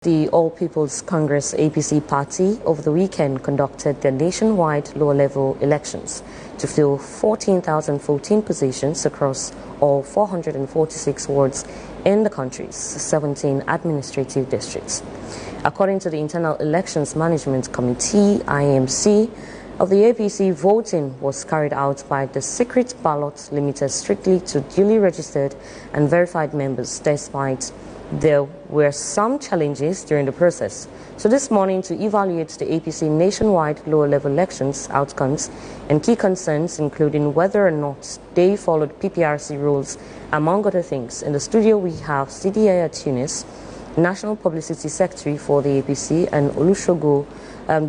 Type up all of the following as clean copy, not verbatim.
The All People's Congress APC party over the weekend conducted their nationwide lower-level elections to fill 14,014 positions across all 446 wards in the country's 17 administrative districts. According to the Internal Elections Management Committee, IMC, of the APC, voting was carried out by the secret ballot limited strictly to duly registered and verified members, despite there were some challenges during the process. So this morning, to evaluate the APC nationwide lower-level elections outcomes and key concerns, including whether or not they followed PPRC rules, among other things, in the studio we have Sidie Yayah Tunis, National Publicity Secretary for the APC, and Olushogo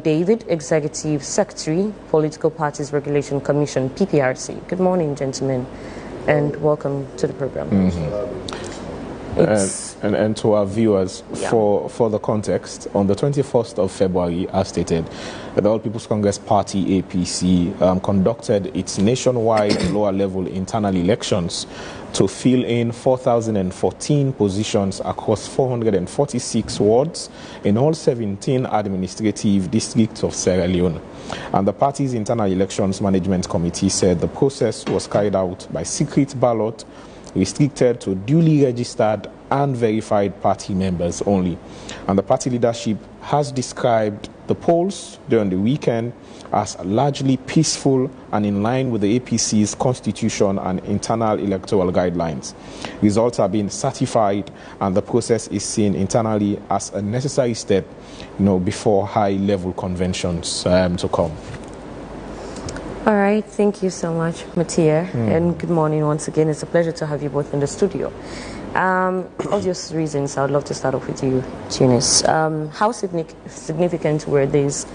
David, Executive Secretary, Political Parties Regulation Commission, PPRC. Good morning, gentlemen, and welcome to the program. And to our viewers, for the context, on the 21st of February, as stated, the All People's Congress Party, APC, conducted its nationwide lower-level internal elections to fill in 4,014 positions across 446 wards in all 17 administrative districts of Sierra Leone. And the party's Internal Elections Management Committee said the process was carried out by secret ballot, restricted to duly registered and verified party members only. And the party leadership has described the polls during the weekend as largely peaceful and in line with the APC's constitution and internal electoral guidelines. Results are being certified, and the process is seen internally as a necessary step, before high-level conventions to come. All right, thank you so much, Mattia, and good morning once again. It's a pleasure to have you both in the studio. Obvious reasons, I would love to start off with you, Tunis. How significant were these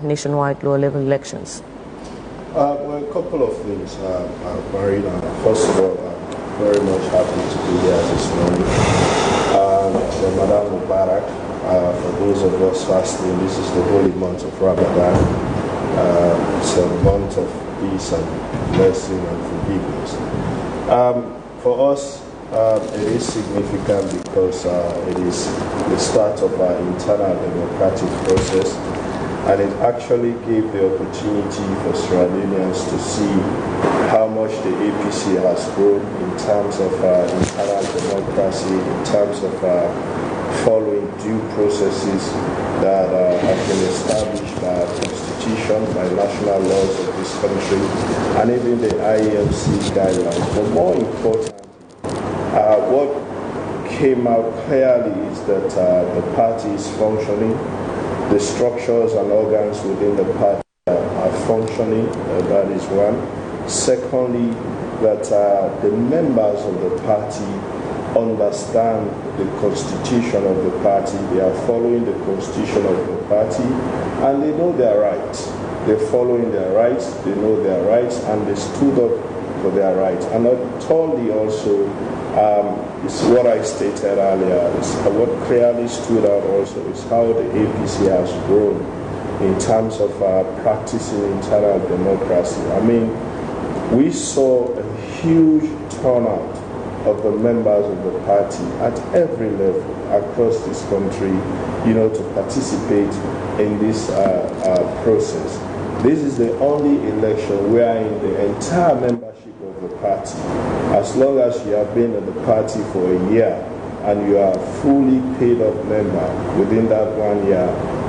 nationwide lower-level elections? Well, a couple of things, Marina. First of all, I'm very much happy to be here this morning. Madam Mubarak, for those of us fasting, this is the holy month of Ramadan. It's a month of peace and blessing and forgiveness. For us, it is significant because it is the start of our internal democratic process, and it actually gave the opportunity for Sierra Leoneans to see how much the APC has grown in terms of internal democracy, in terms of following due processes that have been established by our constitution, by national laws of this country, and even the IMC guidelines. But more importantly, what came out clearly is that the party is functioning, the structures and organs within the party are functioning, that is one. Secondly, that the members of the party understand the constitution of the party, they are following the constitution of the party, and they know their rights. They're following their rights, they know their rights, and they stood up for their rights. And thirdly also, is what I stated earlier, is what clearly stood out also is how the APC has grown in terms of practicing internal democracy. I mean, we saw a huge turnout of the members of the party at every level across this country, to participate in this process. This is the only election wherein the entire membership of the party, as long as you have been in the party for a year and you are a fully paid up member, within that 1 year,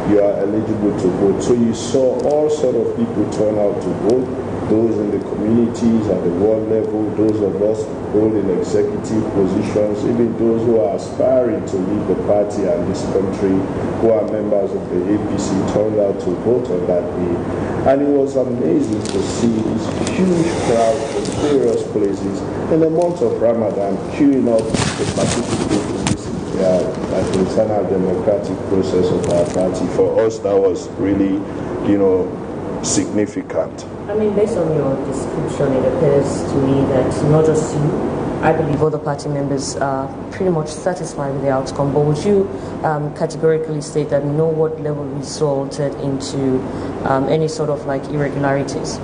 you are eligible to vote. So you saw all sort of people turn out to vote, those in the communities at the world level, those of us holding executive positions, even those who are aspiring to lead the party and this country, who are members of the APC, turned out to vote on that day. And it was amazing to see this huge crowd from various places in the month of Ramadan queuing up to participate in this internal democratic process of our party. For us, that was really, significant. I mean, based on your description, it appears to me that not just you, I believe other party members are pretty much satisfied with the outcome. But would you categorically state that no what level resulted into any sort of irregularities?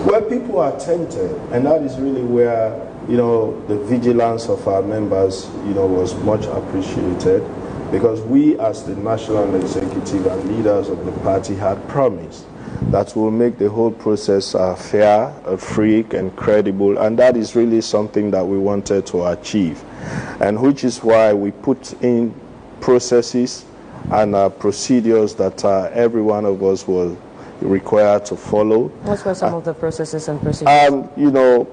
Well, people are tempted, and that is really where the vigilance of our members was much appreciated. because we as the national executive and leaders of the party had promised that we'll make the whole process fair, free and credible, and that is really something that we wanted to achieve, and which is why we put in processes and procedures that every one of us was required to follow. What were some of the processes and procedures? You know,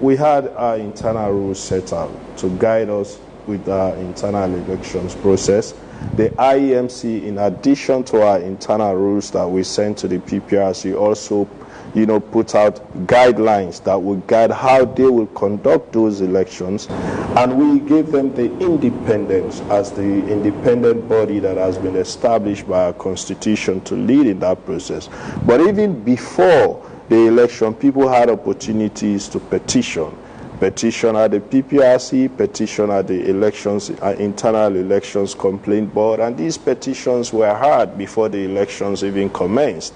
we had our internal rules set out to guide us with our internal elections process. The IEMC, in addition to our internal rules that we sent to the PPRC, also, you know, put out guidelines that will guide how they will conduct those elections, and we gave them the independence as the independent body that has been established by our constitution to lead in that process. But even before the election, people had opportunities to petition at the PPRC, petition at the elections, internal elections complaint board, and these petitions were heard before the elections even commenced.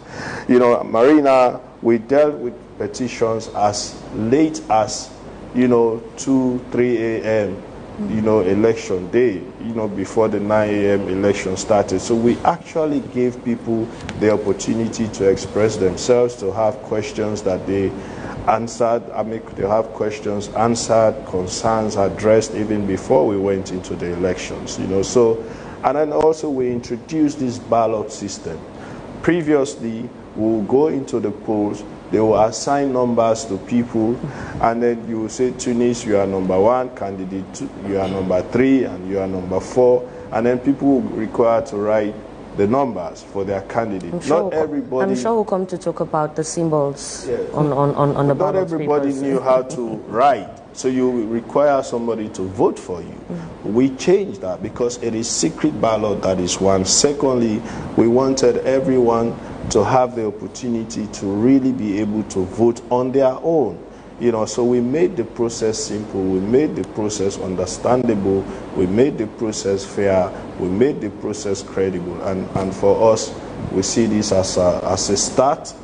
You know, Marina, we dealt with petitions as late as, you know, 2, 3 a.m., you know, election day, you know, before the 9 a.m. election started. So we actually gave people the opportunity to express themselves, to have questions that they answered. I mean, they have questions answered, concerns addressed even before we went into the elections, you know. So, and then also we introduced this ballot system. Previously, we'll go into the polls, they will assign numbers to people, and then you will say, Tunis, you are number 1, candidate 2, you are number 3, and you are number 4, and then people will be required to write the numbers for their candidate. Not everybody. I'm sure we'll come to talk about the symbols, yes, on the ballot. Not everybody knew how to write, so you require somebody to vote for you. We changed that because it is secret ballot, that is one. Secondly, we wanted everyone to have the opportunity to really be able to vote on their own. You know, so we made the process simple, we made the process understandable, we made the process fair, we made the process credible, and for us, we see this as a start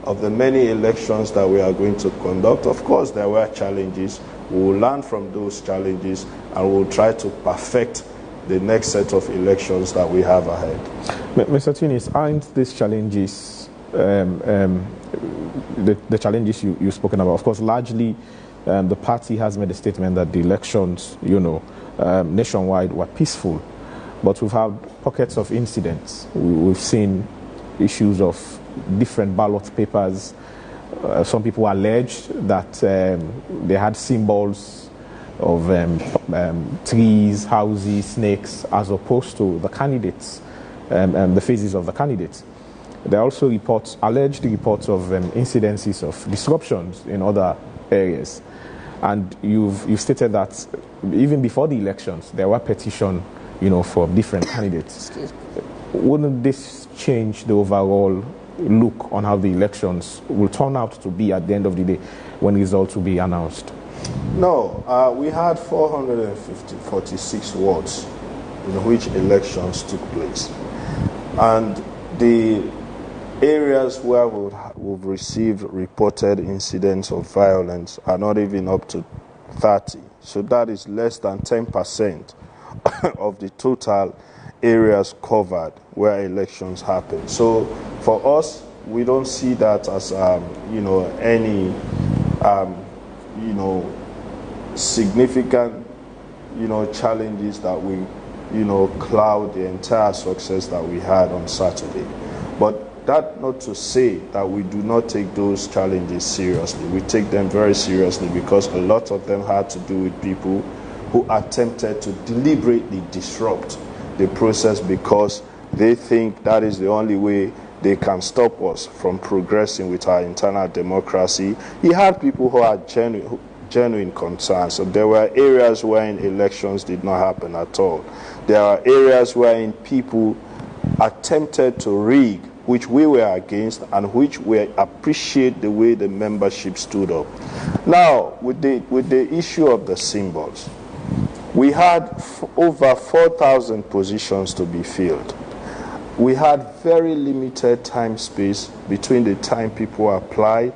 of the many elections that we are going to conduct. Of course, there were challenges. We will learn from those challenges, and we'll try to perfect the next set of elections that we have ahead. Mr. Tunis, aren't these challenges the challenges you've spoken about? Of course, largely the party has made a statement that the elections, you know, nationwide were peaceful, but we've had pockets of incidents. We've seen issues of different ballot papers. Some people alleged that they had symbols of trees, houses, snakes, as opposed to the candidates, the faces of the candidates. There are also alleged reports of incidences of disruptions in other areas. And you've stated that even before the elections, there were petitions, you know, for different candidates. Wouldn't this change the overall look on how the elections will turn out to be at the end of the day when results will be announced? No, we had 446 wards in which elections took place. And the areas where we've received reported incidents of violence are not even up to 30. So that is less than 10% of the total areas covered where elections happen. So for us, we don't see that as you know, any you know, significant, you know, challenges that we, you know, cloud the entire success that we had on Saturday. But that not to say that we do not take those challenges seriously. We take them very seriously because a lot of them had to do with people who attempted to deliberately disrupt the process because they think that is the only way they can stop us from progressing with our internal democracy. You had people who had genuine concerns. So there were areas wherein elections did not happen at all. There are areas wherein people attempted to rig, which we were against, and which we appreciate the way the membership stood up. Now, with the issue of the symbols, we had over 4,000 positions to be filled. We had very limited time space between the time people applied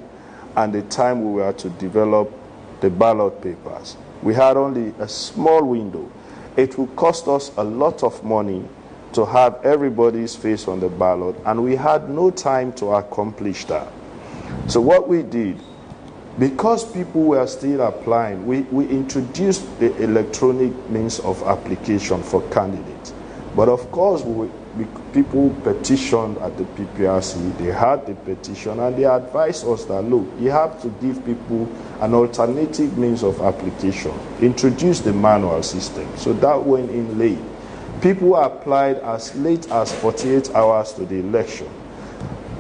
and the time we were to develop the ballot papers. We had only a small window. it will cost us a lot of money to have everybody's face on the ballot, and we had no time to accomplish that. So what we did, because people were still applying, we introduced the electronic means of application for candidates. But of course, people petitioned at the PPRC, they had the petition, and they advised us that, look, you have to give people an alternative means of application. Introduce the manual system. So that went in late. People applied as late as 48 hours to the election.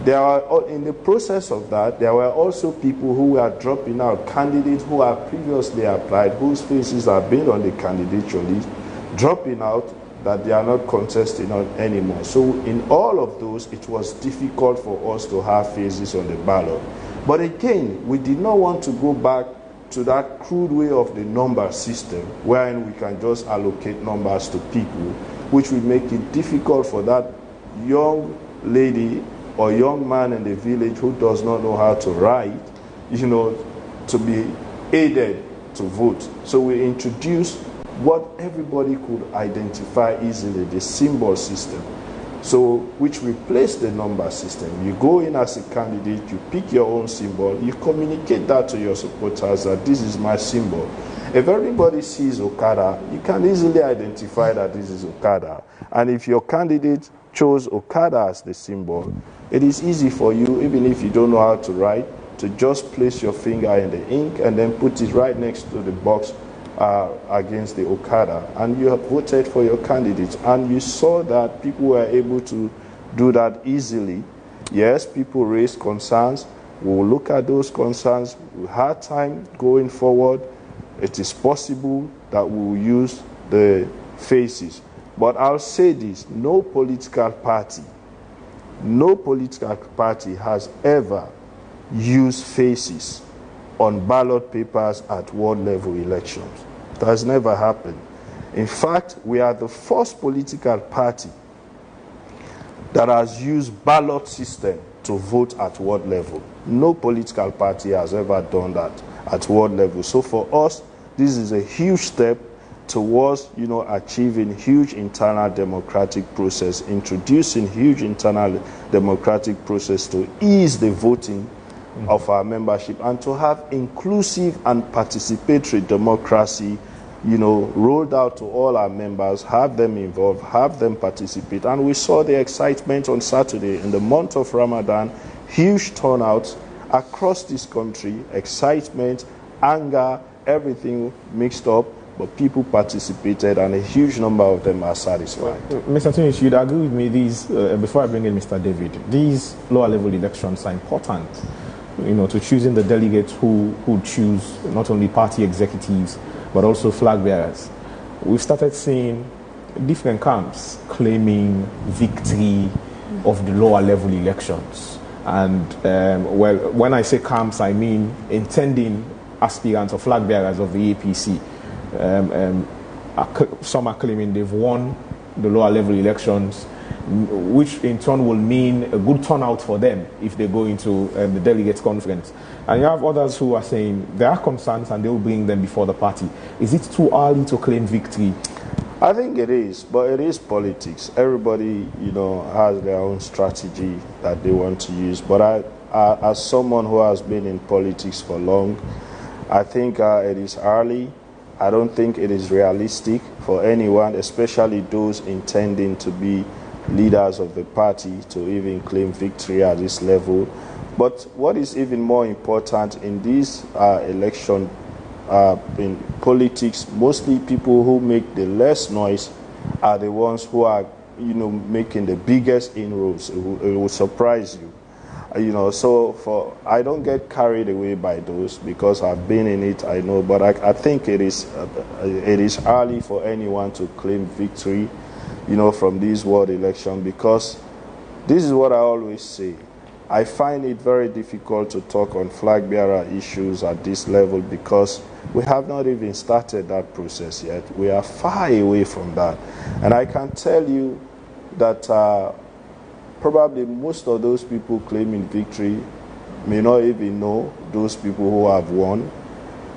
In the process of that, there were also people who were dropping out, candidates who had previously applied, whose faces have been on the candidature list, dropping out, that they are not contesting on anymore. So in all of those, it was difficult for us to have faces on the ballot. But again, we did not want to go back to that crude way of the number system, wherein we can just allocate numbers to people, which will make it difficult for that young lady or young man in the village who does not know how to write, to be aided to vote. So we introduced what everybody could identify easily, the symbol system, so which replaced the number system. You go in as a candidate, you pick your own symbol, you communicate that to your supporters that this is my symbol. If everybody sees Okada, you can easily identify that this is Okada. And if your candidate chose Okada as the symbol, it is easy for you, even if you don't know how to write, to just place your finger in the ink and then put it right next to the box against the Okada, and you have voted for your candidates. And you saw that people were able to do that easily. Yes, people raised concerns. We will look at those concerns. We had time going forward. It is possible that we will use the faces. But I'll say this, no political party has ever used faces on ballot papers at world level elections. It has never happened. In fact, we are the first political party that has used ballot system to vote at world level. No political party has ever done that at world level. So for us, this is a huge step towards, achieving huge internal democratic process, introducing huge internal democratic process to ease the voting of our membership, and to have inclusive and participatory democracy, rolled out to all our members, have them involved, have them participate. And we saw the excitement on Saturday in the month of Ramadan, huge turnouts across this country, excitement, anger, everything mixed up, but people participated and a huge number of them are satisfied. Mr. Tunis, you'd agree with me, before I bring in Mr. David, these lower level elections are important, to choosing the delegates who choose not only party executives, but also flag bearers. We've started seeing different camps claiming victory of the lower level elections. And, when I say camps, I mean intending aspirants or flag bearers of the APC. Some are claiming they've won the lower level elections, which in turn will mean a good turnout for them if they go into the delegates conference. And you have others who are saying there are concerns and they will bring them before the party. Is it too early to claim victory? I think it is, but it is politics. Everybody, has their own strategy that they want to use. But as someone who has been in politics for long, I think it is early. I don't think it is realistic for anyone, especially those intending to be leaders of the party, to even claim victory at this level. But what is even more important in this election, in politics, mostly people who make the less noise are the ones who are, making the biggest inroads. It will surprise you. So I don't get carried away by those because I've been in it, I know. But I think it is early for anyone to claim victory, from this world election, because this is what I always say. I find it very difficult to talk on flag bearer issues at this level because we have not even started that process yet. We are far away from that. And I can tell you that probably most of those people claiming victory may not even know those people who have won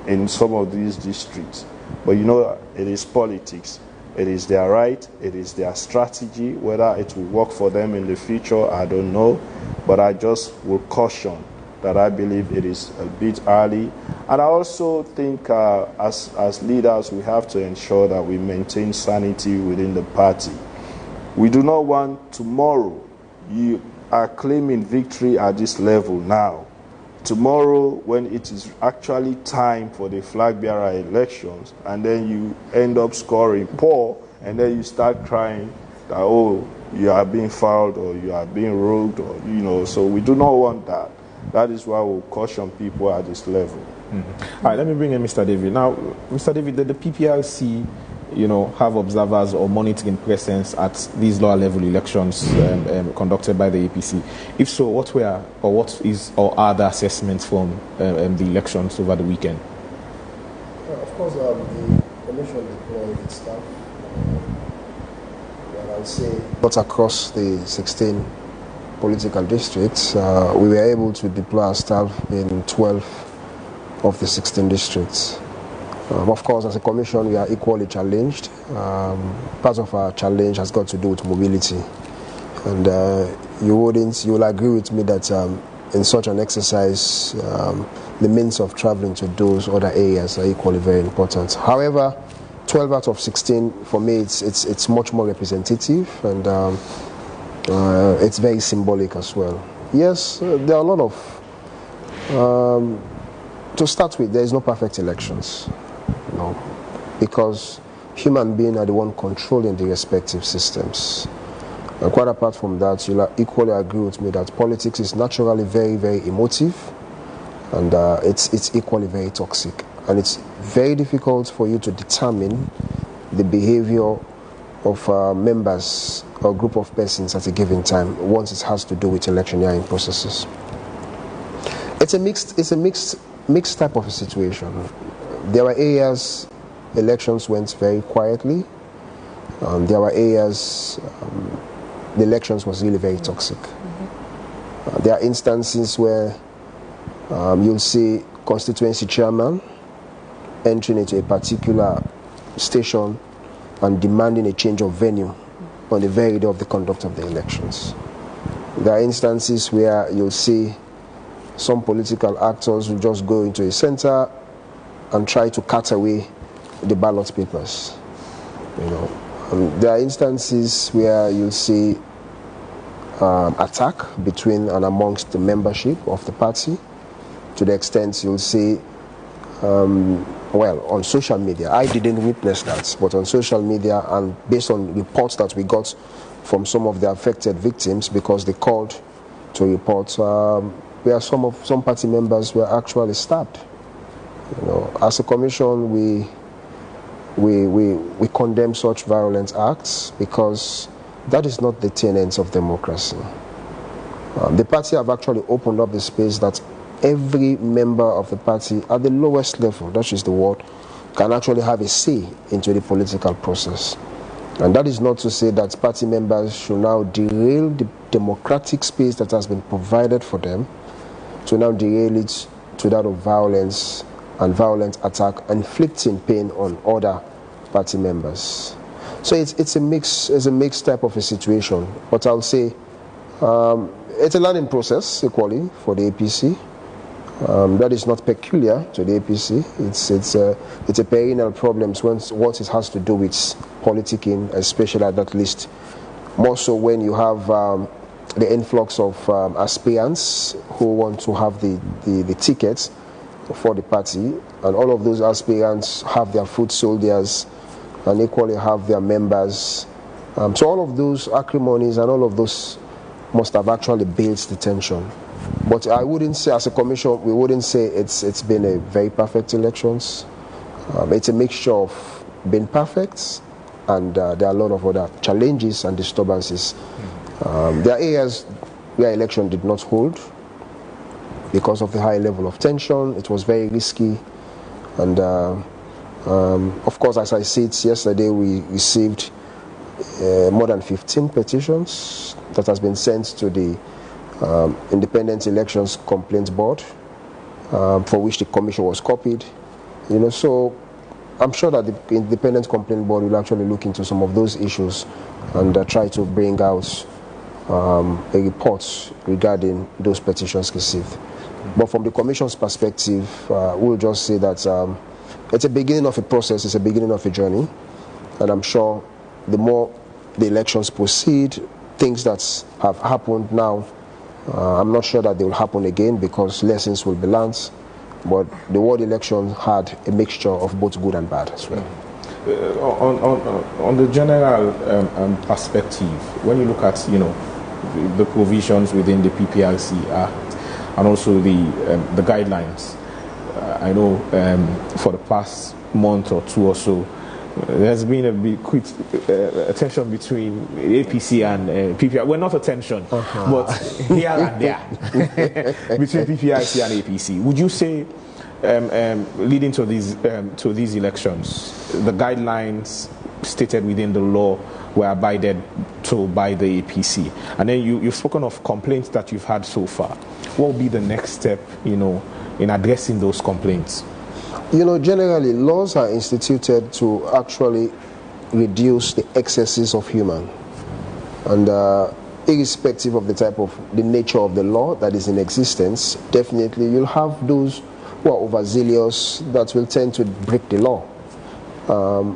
in some of these districts. But it is politics. It is their right, it is their strategy. Whether it will work for them in the future, I don't know. But I just will caution that I believe it is a bit early. And I also think as leaders, we have to ensure that we maintain sanity within the party. We do not want tomorrow, you are claiming victory at this level now. Tomorrow, when it is actually time for the flag bearer elections, and then you end up scoring poor, and then you start crying that, oh, you are being fouled or you are being rogued, or, you know, so we do not want that. That is why we'll caution people at this level. Mm-hmm. All right, let me bring in Mr. David. Now, Mr. David, did the PPRC, you know, have observers or monitoring presence at these lower level elections conducted by the APC? If so, what were or what is or are the assessments from the elections over the weekend? Of course, the commission deployed its staff. I would say not across the 16 political districts. We were able to deploy our staff in 12 of the 16 districts. Of course, as a commission, we are equally challenged. Part of our challenge has got to do with mobility. And you will agree with me that in such an exercise, the means of traveling to those other areas are equally very important. However, 12 out of 16, for me, it's much more representative, and it's very symbolic as well. Yes, there are a lot of... to start with, there is no perfect elections. No, because human beings are the one controlling the respective systems. And quite apart from that, you'll equally agree with me that politics is naturally very, very emotive, and it's equally very toxic. And it's very difficult for you to determine the behavior of members or group of persons at a given time once it has to do with electioneering processes. It's a mixed type of a situation. There were areas elections went very quietly. There were areas the elections was really very toxic. There are instances where you'll see constituency chairman entering into a particular station and demanding a change of venue on the very day of the conduct of the elections. There are instances where you'll see some political actors who just go into a center and try to cut away the ballot papers. You know, there are instances where you'll see attack between and amongst the membership of the party, to the extent you'll see, well, on social media. I didn't witness that, but on social media and based on reports that we got from some of the affected victims, because they called to report, where some party members were actually stabbed. You know, as a commission, we condemn such violent acts because that is not the tenets of democracy. The party have actually opened up the space that every member of the party at the lowest level, that is the ward, can actually have a say into the political process. And that is not to say that party members should now derail the democratic space that has been provided for them, to now derail it to that of violence and violent attack, inflicting pain on other party members. So it's a mixed type of a situation. But I'll say it's a learning process equally for the APC. That is not peculiar to the APC. It's a perennial problem once it has to do with politicking, especially at that list. More so when you have the influx of aspirants who want to have the tickets for the party, and all of those aspirants have their foot soldiers and equally have their members. So all of those acrimonies and all of those must have actually built the tension. But I wouldn't say, as a commission, we wouldn't say it's been a very perfect elections. It's a mixture of being perfect, and there are a lot of other challenges and disturbances. There are areas where election did not hold because of the high level of tension. It was very risky, and of course, as I said yesterday, we received more than 15 petitions that has been sent to the Independent Elections Complaints Board, for which the commission was copied. You know, so I'm sure that the Independent Complaint Board will actually look into some of those issues and try to bring out a report regarding those petitions received. But from the Commission's perspective, we'll just say that it's a beginning of a process, it's a beginning of a journey, and I'm sure the more the elections proceed, things that have happened now, I'm not sure that they will happen again because lessons will be learned. But the world election had a mixture of both good and bad as well. On the general perspective, when you look at the provisions within the PPRC Act and also the guidelines, I know for the past month or two or so, there's been a big tension between APC and PPRC. Well, not a tension, but here and there between PPRC and APC. Would you say, leading to these elections, the guidelines stated within the law were abided to by the APC? And then you've spoken of complaints that you've had so far. What will be the next step, in addressing those complaints? Generally, laws are instituted to actually reduce the excesses of human. And irrespective of the nature of the law that is in existence, definitely you'll have those who are overzealous that will tend to break the law.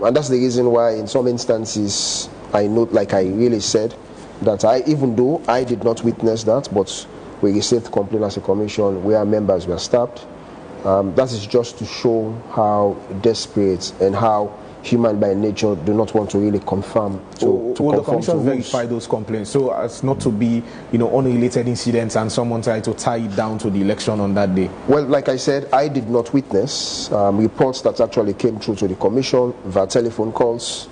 And that's the reason why in some instances, I note, like I really said, that even though I did not witness that, but we received complaint as a commission where members were stabbed. That is just to show how desperate and how human by nature do not want to really confirm. Will the commission verify those complaints so as not to be, unrelated incidents and someone try to tie it down to the election on that day? Well, like I said, I did not witness reports that actually came through to the commission via telephone calls,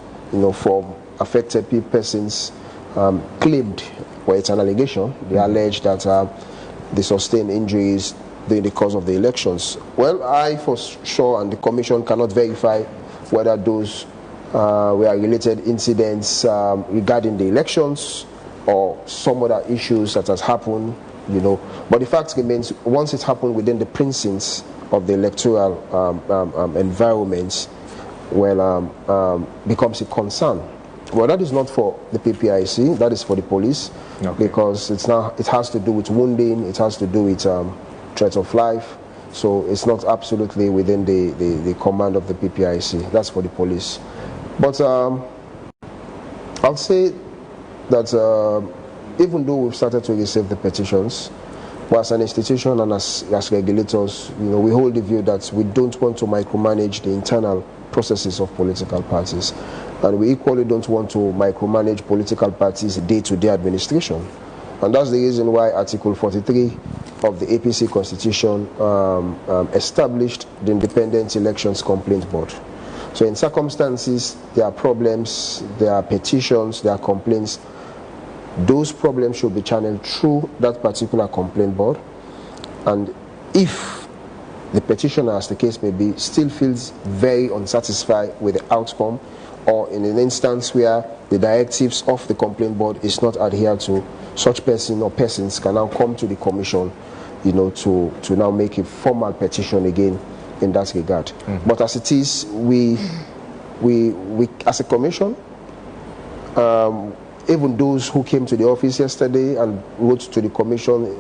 from affected persons claimed, well, it's an allegation. They allege that they sustained injuries during the course of the elections. Well, I for sure and the commission cannot verify whether those were related incidents regarding the elections or some other issues that has happened, But the fact remains, once it happened within the precincts of the electoral environment, becomes a concern. Well, that is not for the PPRC, that is for the police, because it has to do with wounding, it has to do with threat of life, so it's not absolutely within the command of the PPRC. That's for the police. But I'll say that even though we've started to receive the petitions, well, as an institution and as regulators, we hold the view that we don't want to micromanage the internal processes of political parties, and we equally don't want to micromanage political parties' day-to-day administration. And that's the reason why Article 43 of the APC Constitution established the Independent Elections Complaint Board. So in circumstances, there are problems, there are petitions, there are complaints, those problems should be channeled through that particular complaint board. And if the petitioner, as the case may be, still feels very unsatisfied with the outcome, or in an instance where the directives of the complaint board is not adhered to, such person or persons can now come to the commission, to now make a formal petition again in that regard. Mm-hmm. But as it is, we as a commission, even those who came to the office yesterday and wrote to the commission,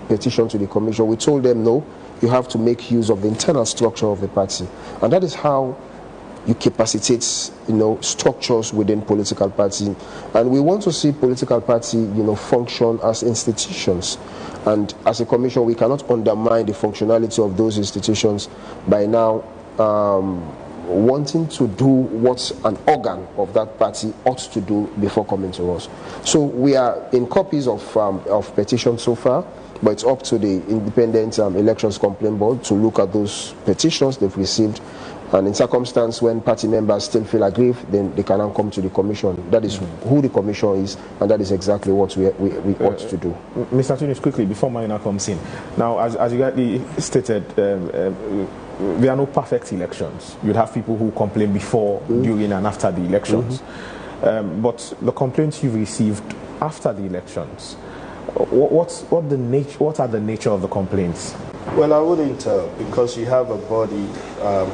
petition to the commission, we told them, no, you have to make use of the internal structure of the party. And that is how you capacitate, structures within political party. And we want to see political party, function as institutions. And as a commission, we cannot undermine the functionality of those institutions by now wanting to do what an organ of that party ought to do before coming to us. So we are in copies of petitions so far, but it's up to the Independent Elections Complaint Board to look at those petitions they've received. And in circumstances when party members still feel aggrieved, then they can now come to the commission. That is who the commission is, and that is exactly what we ought to do. Mr. Tunis, quickly, before Marina comes in. Now, as you rightly stated, there are no perfect elections. You'd have people who complain before, during, and after the elections. But the complaints you've received after the elections, what are the nature of the complaints? Well, I wouldn't tell, because you have a body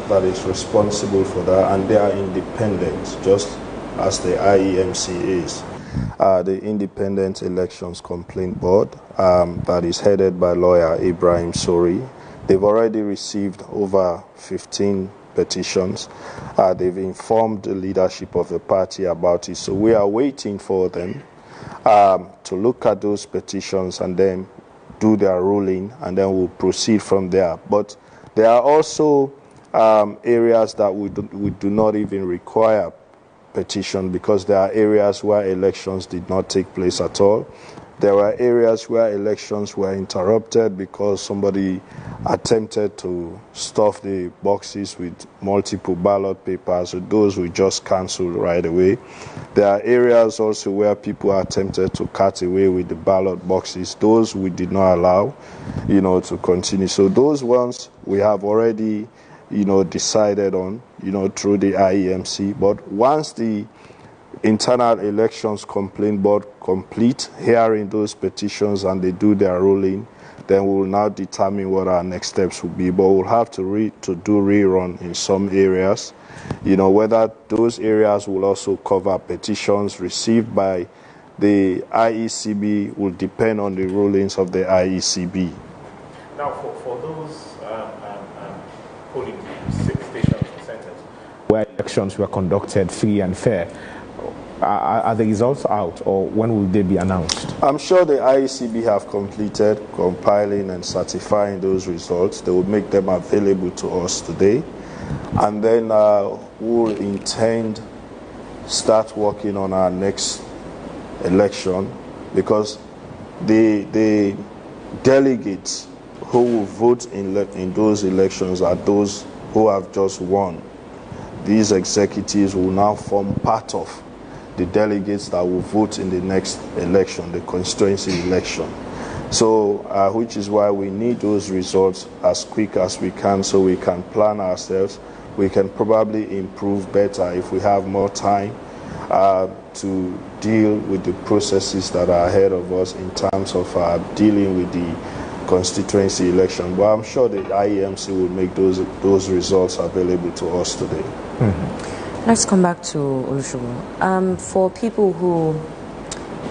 that is responsible for that, and they are independent, just as the IEMC is. The Independent Elections Complaint Board that is headed by lawyer Ibrahim Sori. They've already received over 15 petitions. They've informed the leadership of the party about it. So we are waiting for them to look at those petitions and then do their ruling, and then we'll proceed from there. But there are also areas that we do not even require petition, because there are areas where elections did not take place at all. There were areas where elections were interrupted because somebody attempted to stuff the boxes with multiple ballot papers. So those we just cancelled right away. There are areas also where people attempted to cut away with the ballot boxes. Those we did not allow, to continue. So those ones we have already, decided on, through the IEMC. But once the Internal Elections Complaint Board complete hearing those petitions and they do their ruling, then we will now determine what our next steps will be. But we'll have to do rerun in some areas. Whether those areas will also cover petitions received by the IECB will depend on the rulings of the IECB. Now, for those polling stations or centers where elections were conducted free and fair, are the results out, or when will they be announced? I'm sure the IECB have completed compiling and certifying those results. They will make them available to us today. And then we'll start working on our next election, because the delegates who will vote in those elections are those who have just won. These executives will now form part of the delegates that will vote in the next election, the constituency election. So, which is why we need those results as quick as we can, so we can plan ourselves. We can probably improve better if we have more time to deal with the processes that are ahead of us in terms of dealing with the constituency election. But I'm sure the IEMC will make those results available to us today. Mm-hmm. Let's come back to Olushogo. For people who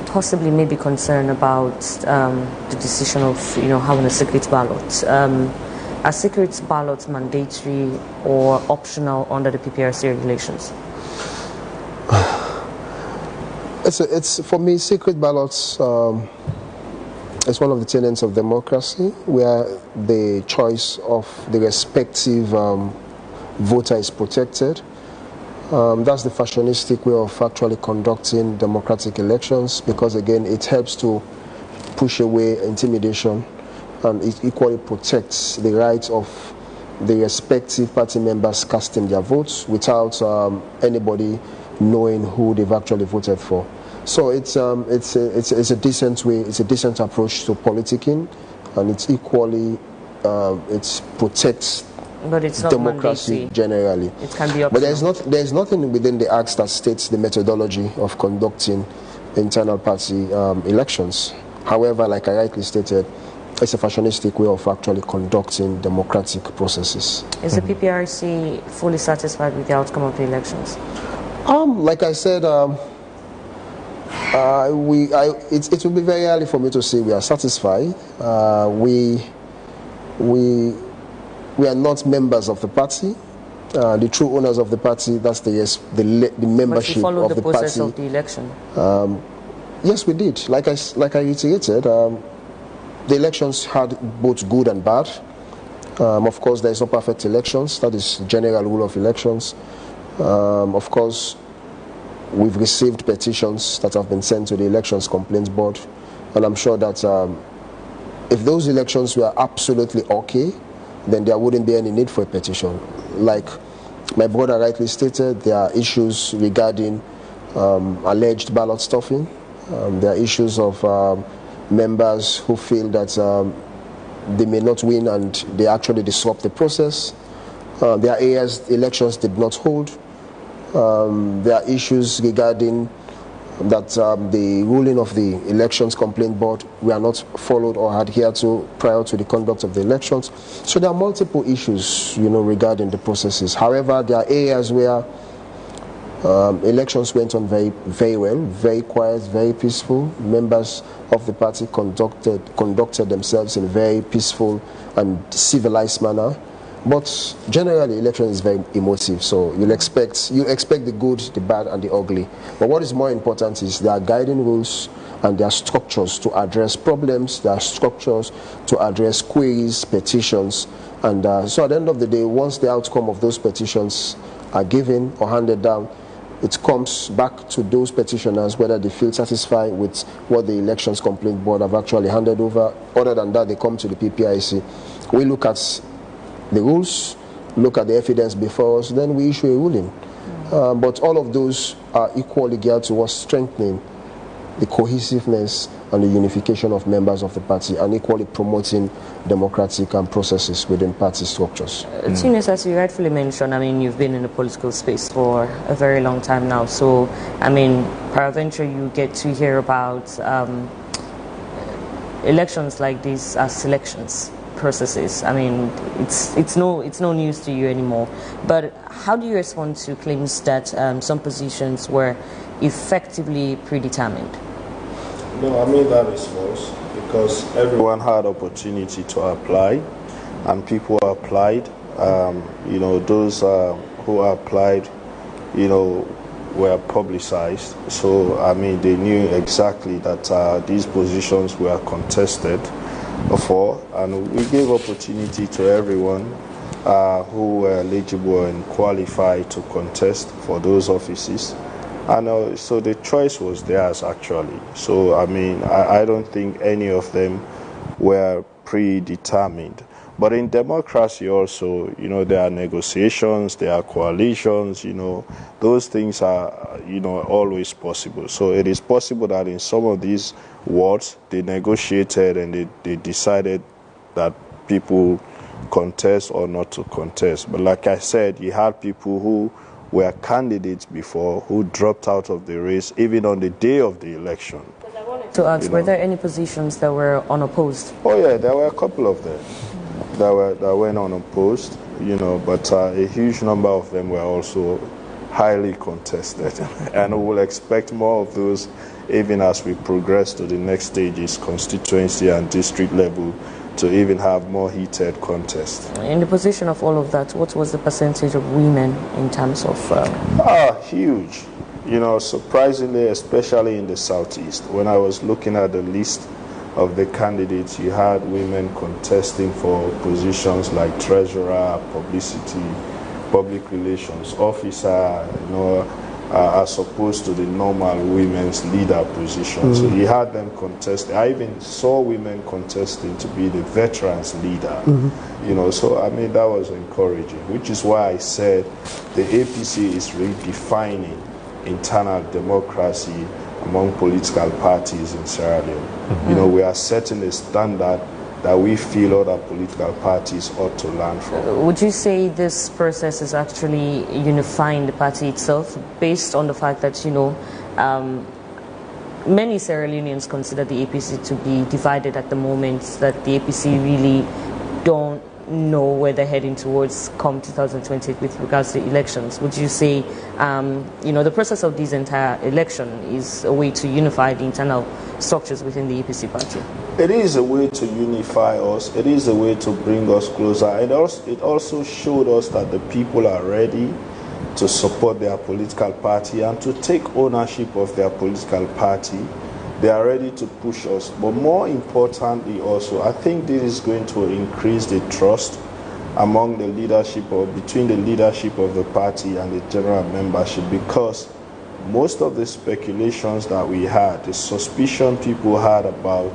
possibly may be concerned about the decision of having a secret ballot, are secret ballots mandatory or optional under the PPRC regulations? It's for me, secret ballots is one of the tenets of democracy, where the choice of the respective voter is protected. That's the fashionistic way of actually conducting democratic elections, because again it helps to push away intimidation, and it equally protects the rights of the respective party members casting their votes without anybody knowing who they've actually voted for. So it's a decent way, it's a decent approach to politicking, and it's equally it protects but it's not democracy mandatory. Generally. It can be optional. But there's nothing within the Acts that states the methodology of conducting internal party elections. However, like I rightly stated, it's a fashionistic way of actually conducting democratic processes. Is the PPRC fully satisfied with the outcome of the elections? Like I said, it will be very early for me to say we are satisfied. We are not members of the party. The true owners of the party, that's the membership of the party. But you followed the process of the election? Yes, we did. Like I reiterated, the elections had both good and bad. Of course, there is no perfect elections. That is general rule of elections. Of course, we've received petitions that have been sent to the Elections Complaints Board, and I'm sure that if those elections were absolutely okay, then there wouldn't be any need for a petition. Like my brother rightly stated, there are issues regarding alleged ballot stuffing. There are issues of members who feel that they may not win and they actually disrupt the process. There are areas elections did not hold. There are issues regarding that the ruling of the Elections Complaint Board were not followed or adhered to prior to the conduct of the elections. So there are multiple issues, regarding the processes. However, there are areas where elections went on very, very well, very quiet, very peaceful. Members of the party conducted themselves in a very peaceful and civilized manner. But generally, election is very emotive, so you expect the good, the bad, and the ugly. But what is more important is there are guiding rules and there are structures to address problems, there are structures to address queries, petitions, and so at the end of the day, once the outcome of those petitions are given or handed down, it comes back to those petitioners whether they feel satisfied with what the Elections Complaint Board have actually handed over. Other than that, they come to the PPRC. We look at the rules, look at the evidence before us, then we issue a ruling. But all of those are equally geared towards strengthening the cohesiveness and the unification of members of the party, and equally promoting democratic processes within party structures. Tunis, as you rightfully mentioned, you've been in the political space for a very long time now. So, peradventure you get to hear about elections like these as selections processes. It's no news to you anymore. But how do you respond to claims that some positions were effectively predetermined? No, that is false, because everyone had opportunity to apply, and people applied. Those who applied, were publicized. So, they knew exactly that these positions were contested for, and we gave opportunity to everyone who were eligible and qualified to contest for those offices. And so the choice was theirs, actually. So, I don't think any of them were predetermined. But in democracy also, there are negotiations, there are coalitions, those things are, always possible. So it is possible that in some of these wards, they negotiated and they decided that people contest or not to contest. But like I said, you had people who were candidates before who dropped out of the race even on the day of the election. To ask, were there any positions that were unopposed? Oh yeah, there were a couple of them that went unopposed, but a huge number of them were also highly contested. And we will expect more of those even as we progress to the next stages, constituency and district level, to even have more heated contests. In the position of all of that, what was the percentage of women in terms of... Huge. Surprisingly, especially in the southeast. When I was looking at the list of the candidates, you had women contesting for positions like treasurer, publicity, public relations officer, as opposed to the normal women's leader position. So you had them contesting. I even saw women contesting to be the veterans leader. So that was encouraging, which is why I said the APC is redefining internal democracy among political parties in Sierra Leone. We are setting a standard that we feel other political parties ought to learn from. Would you say this process is actually unifying the party itself, based on the fact that, many Sierra Leoneans consider the APC to be divided at the moment, that the APC really don't know where they're heading towards come 2020 with regards to elections? Would you say, the process of this entire election is a way to unify the internal structures within the APC party? It is a way to unify us. It is a way to bring us closer. It also showed us that the people are ready to support their political party and to take ownership of their political party. They are ready to push us. But more importantly also, I think this is going to increase the trust among the leadership, or between the leadership of the party and the general membership, because most of the speculations that we had, the suspicion people had about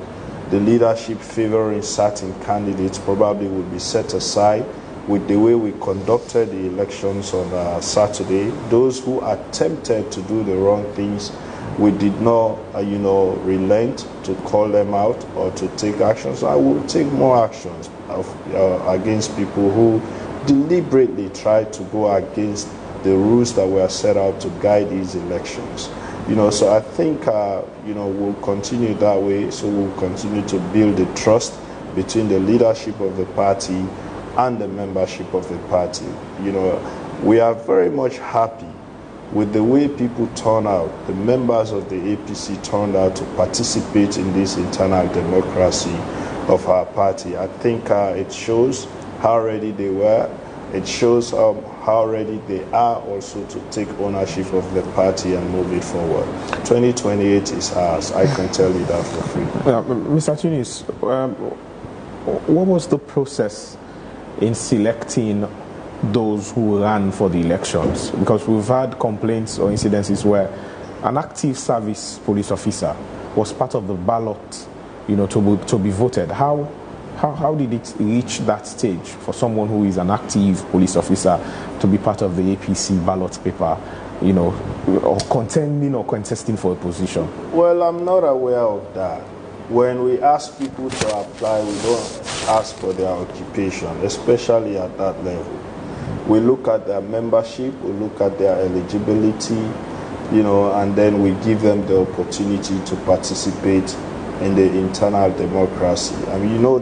the leadership favoring certain candidates probably will be set aside with the way we conducted the elections on Saturday. Those who attempted to do the wrong things, we did not, relent to call them out or to take actions. I will take more actions against people who deliberately tried to go against the rules that were set out to guide these elections. So I think, we'll continue that way. So we'll continue to build the trust between the leadership of the party and the membership of the party. We are very much happy with the way people turn out, the members of the APC turned out to participate in this internal democracy of our party. I think it shows how ready they were. It shows how ready they are also to take ownership of the party and move it forward. 2028 is ours. I can tell you that for free. Mr. Tunis, what was the process in selecting those who ran for the elections? Because we've had complaints or incidences where an active service police officer was part of the ballot, to be voted. How did it reach that stage for someone who is an active police officer to be part of the APC ballot paper, or contending or contesting for a position? Well, I'm not aware of that. When we ask people to apply, we don't ask for their occupation, especially at that level. We look at their membership, we look at their eligibility, and then we give them the opportunity to participate in the internal democracy.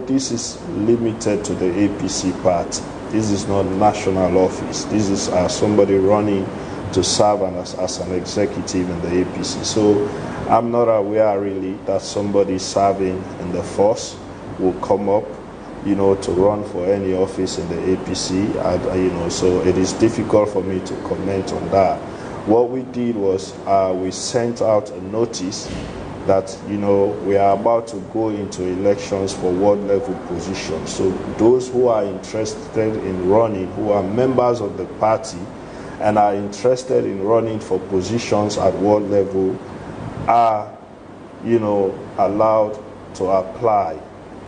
This is limited to the APC party. This is not national office. This is somebody running to serve as an executive in the APC. So I'm not aware really that somebody serving in the force will come up to run for any office in the APC. So it is difficult for me to comment on that. What we did was we sent out a notice that, we are about to go into elections for ward level positions. So those who are interested in running, who are members of the party and are interested in running for positions at ward level are, allowed to apply.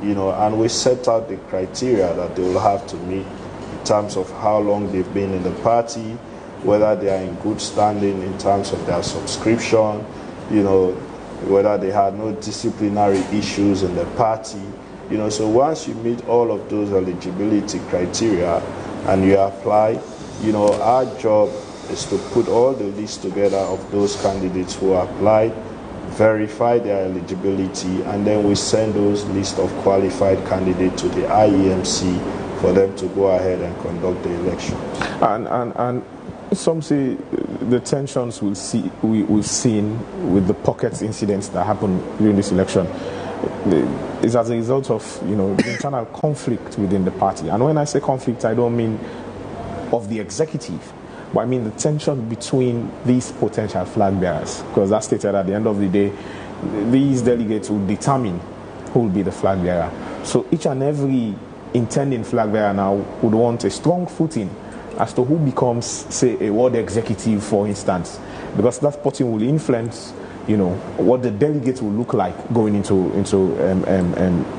And we set out the criteria that they will have to meet in terms of how long they've been in the party, whether they are in good standing in terms of their subscription, whether they had no disciplinary issues in the party. So once you meet all of those eligibility criteria and you apply, our job is to put all the lists together of those candidates who applied, verify their eligibility, and then we send those lists of qualified candidates to the IEMC for them to go ahead and conduct the election. And some say the tensions we've seen with the pockets incidents that happened during this election is as a result of the internal conflict within the party. And when I say conflict, I don't mean of the executive, but I mean the tension between these potential flag bearers, because as stated, at the end of the day, these delegates will determine who will be the flag bearer. So each and every intending flag bearer now would want a strong footing as to who becomes, say, a ward executive, for instance, because that person will influence, what the delegates will look like going into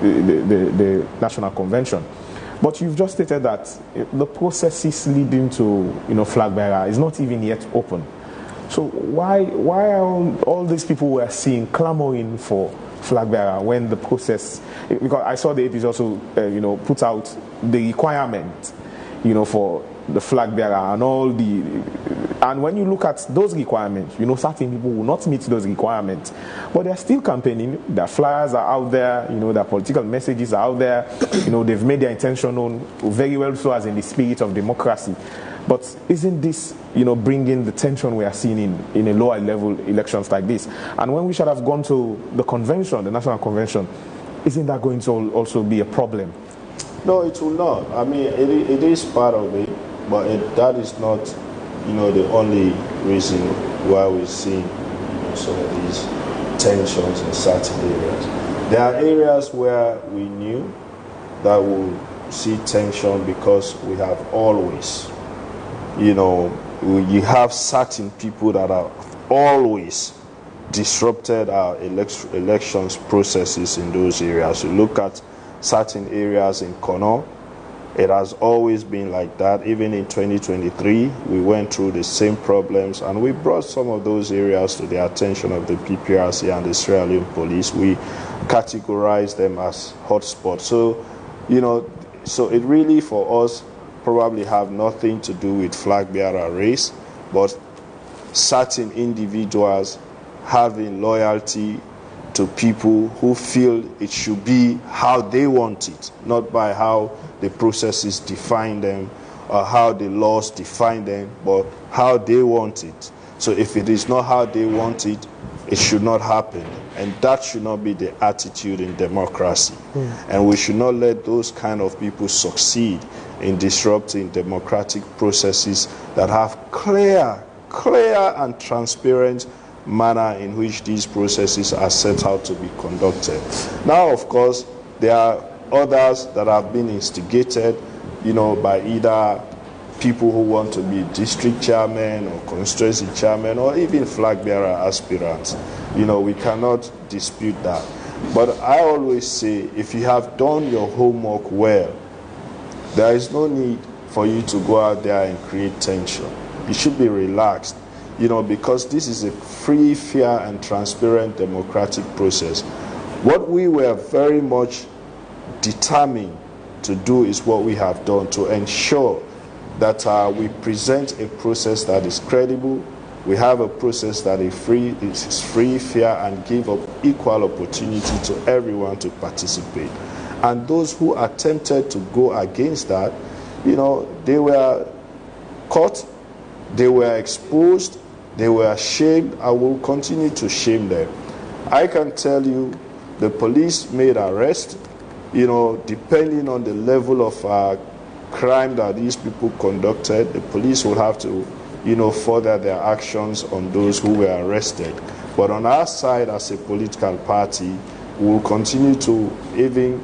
the national convention. But you've just stated that the processes leading to, flag bearer is not even yet open. So why are all these people we are seeing clamoring for flag bearer when the process? Because I saw the APC also, put out the requirement, for the flag bearer and when you look at those requirements, certain people will not meet those requirements, but they're still campaigning. Their flyers are out there, their political messages are out there, they've made their intention known very well, so as in the spirit of democracy. But isn't this, bringing the tension we are seeing in a lower level elections like this? And when we should have gone to the convention, the national convention, isn't that going to also be a problem? No, it will not. It is part of it, but that is not, the only reason why we're seeing some of these tensions in certain areas. There are areas where we knew that we'll see tension because we have always, you have certain people that are always disrupted our elections processes in those areas. You look at certain areas in Kono, it has always been like that. Even in 2023, we went through the same problems, and we brought some of those areas to the attention of the PPRC and the Sierra Leone police. We categorized them as hotspots. So, so it really for us probably have nothing to do with flag bearer race, but certain individuals having loyalty to people who feel it should be how they want it, not by how the processes define them or how the laws define them, but how they want it. So if it is not how they want it, it should not happen. And that should not be the attitude in democracy. And we should not let those kind of people succeed in disrupting democratic processes that have clear and transparent manner in which these processes are set out to be conducted. Now, of course, there are others that have been instigated, by either people who want to be district chairman or constituency chairman or even flag bearer aspirants. We cannot dispute that. But I always say, if you have done your homework well, there is no need for you to go out there and create tension. You should be relaxed, because this is a free, fair, and transparent democratic process. What we were very much determined to do is what we have done, to ensure that we present a process that is credible. We have a process that is free, fair, and give up equal opportunity to everyone to participate. And those who attempted to go against that, they were caught, they were exposed, they were shamed. I will continue to shame them. I can tell you the police made arrests, depending on the level of crime that these people conducted. The police will have to, further their actions on those who were arrested. But on our side as a political party, we will continue to even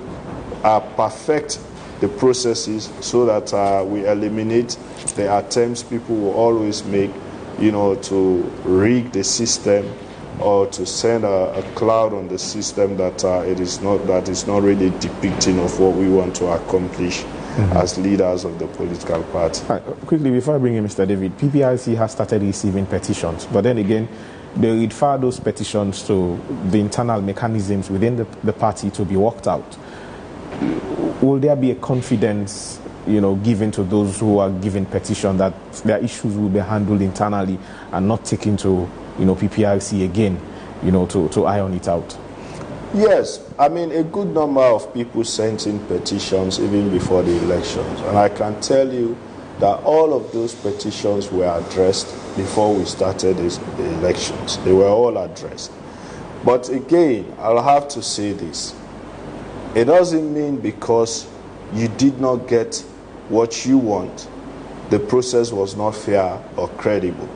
perfect the processes so that we eliminate the attempts people will always make, to rig the system or to send a cloud on the system that is not really depicting of what we want to accomplish as leaders of the political party. Right, quickly, before I bring in Mr. David, PPRC has started receiving petitions, but then again, they refer those petitions to the internal mechanisms within the party to be worked out. Will there be a confidence, given to those who are given petition that their issues will be handled internally and not taken to, PPRC again, to iron it out? Yes, a good number of people sent in petitions even before the elections. And I can tell you that all of those petitions were addressed before we started the elections. They were all addressed. But again, I'll have to say this. It doesn't mean because you did not get what you want, the process was not fair or credible.